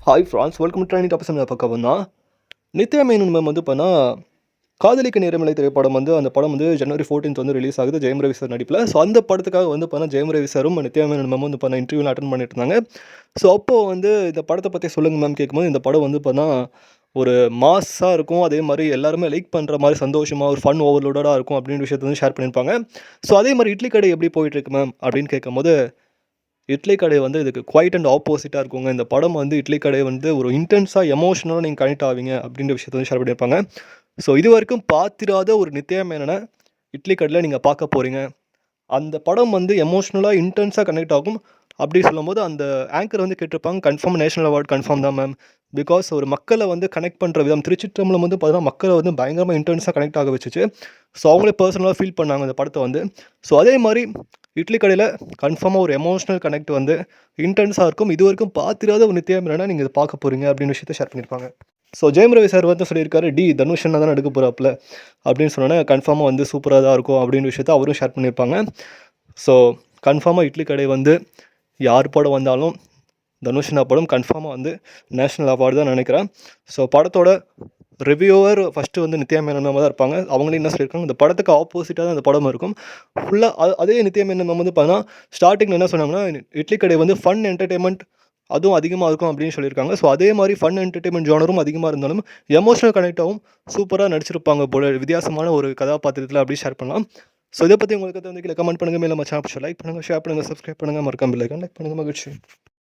Hi France, welcome to training topics. பார்க்க வந்தோம். Nithya Menon ma'am வந்து பண்ணா காதலிக்க நேரமில்லை திரைப்படம் வந்து அந்த படம் வந்து ஜனவரி 14th வந்து ரிலீஸ் ஆகுது ஜெயம் ரவி சார் நடிப்பில். ஸோ அந்த படத்துக்காக வந்து பண்ண ஜெயம் ரவி சாரும் நித்யா மேனன் மேம் வந்து பண்ண இன்டர்வியூவில் அட்டன் பண்ணிட்டு இருந்தாங்க. ஸோ அப்போது வந்து இந்த படத்தை பற்றி சொல்லுங்க மேம் கேட்கும்போது, இந்த படம் வந்து பண்ணா ஒரு மாஸாக இருக்கும், அதே மாதிரி எல்லாருமே லைக் பண்ணுற மாதிரி சந்தோஷமாக ஒரு ஃபன் ஓவர்லோடாக இருக்கும் அப்படின்ற விஷயத்தை வந்து ஷேர் பண்ணியிருப்பாங்க. ஸோ அதே மாதிரி இட்லி கடை எப்படி போயிட்டுருக்கு மேம் அப்படின்னு கேட்கும்போது, இட்லி கடை வந்து இதுக்கு குவைட் அண்ட் ஆப்போசிட்டாக இருக்குங்க. இந்த படம் வந்து இட்லி கடை வந்து ஒரு இன்டென்ஸாக எமோஷனலாக நீங்கள் கனெக்ட் ஆவீங்க அப்படின்ற விஷயத்தை வந்து ஷேர் பண்ணியிருப்பாங்க. ஸோ இது வரைக்கும் பார்த்திராத ஒரு நித்யா மேனனை இட்லி கடையில் நீங்கள் பார்க்க போகிறீங்க. அந்த படம் வந்து எமோஷ்னலாக இன்டென்ஸாக கனெக்ட் ஆகும். அப்படி சொல்லும்போது அந்த ஆங்கர் வந்து கேட்டிருப்பாங்க, கன்ஃபார்ம் நேஷனல் அவார்ட் கன்ஃபார்ம் தான் மேம். பிகாஸ் ஒரு மக்களை வந்து கனெக்ட் பண்ணுற விதம் திருச்சிற்றம்பலம் வந்து பார்த்தீங்கன்னா மக்களை வந்து பயங்கரமாக இன்டென்ஸாக கனெக்ட் ஆக வச்சுச்சு. ஸோ அவங்களே பர்சனலாக ஃபீல் பண்ணாங்க அந்த படத்தை வந்து. ஸோ அதே மாதிரி இட்லி கடையில் கன்ஃபார்மாக ஒரு எமோஷ்னல் கனெக்ட் வந்து இன்டென்ஸாக இருக்கும். இது வரைக்கும் பார்த்திராத ஒரு நித்யா மேனனை நீங்கள் இதை பார்க்க போகிறீங்க அப்படின்னு விஷயத்தை ஷேர் பண்ணியிருப்பாங்க. ஸோ ஜெயம் ரவி சார் வந்து சொல்லியிருக்காரு, தனுஷ் அண்ணா தானே எடுக்க போகிறாப்புல அப்படின்னு சொன்னோன்னே, கன்ஃபார்மாக வந்து சூப்பராக தான் இருக்கும் அப்படின்னு விஷயத்த அவரும் ஷேர் பண்ணியிருப்பாங்க. ஸோ கன்ஃபார்மாக இட்லி கடை வந்து யார் படம் வந்தாலும் தனுஷ் அண்ணா படம் கன்ஃபார்மாக வந்து நேஷ்னல் அவார்டு தான் நினைக்கிறேன். ஸோ படத்தோட ரிவ்யூவர் ஃபஸ்ட்டு வந்து நித்யா மேனன் மேம் தான் இருப்பாங்க. அவங்களே என்ன சொல்லியிருக்காங்க, இந்த படத்துக்கு ஆப்போசிட்டாக தான் இந்த படம் இருக்கும். ஃபுல்லாக அதே நித்யா மேனன் மேம் வந்து பார்த்தீங்கன்னா ஸ்டார்டிங்கில் என்ன சொன்னாங்கன்னா, இட்லி கடை வந்து ஃபன் என்டர்டெயின்மெண்ட் அதுவும் அதிகமாக இருக்கும் அப்படின்னு சொல்லியிருக்காங்க. ஸோ அதே மாதிரி ஃபன் என்டர்டெயின்மெண்ட் ஜானரும் அதிகமாக இருந்தாலும் எமோஷனல் கனெக்டாகவும் சூப்பராக நடிச்சிருப்பாங்க போல, வித்தியாசமான ஒரு கதாபாத்திரத்தில் அப்படி ஷேர் பண்ணலாம். ஸோ இதை பற்றி உங்களுக்கு வந்து கீழே கமெண்ட் பண்ணுங்கள். மேலே சேனல் லைக் பண்ணுங்கள், ஷேர் பண்ணுங்கள், சப்ஸ்கிரைப் பண்ணுங்கள், மறக்காம பெல் ஐகான் லைக் பண்ணுங்கள். மகிழ்ச்சி.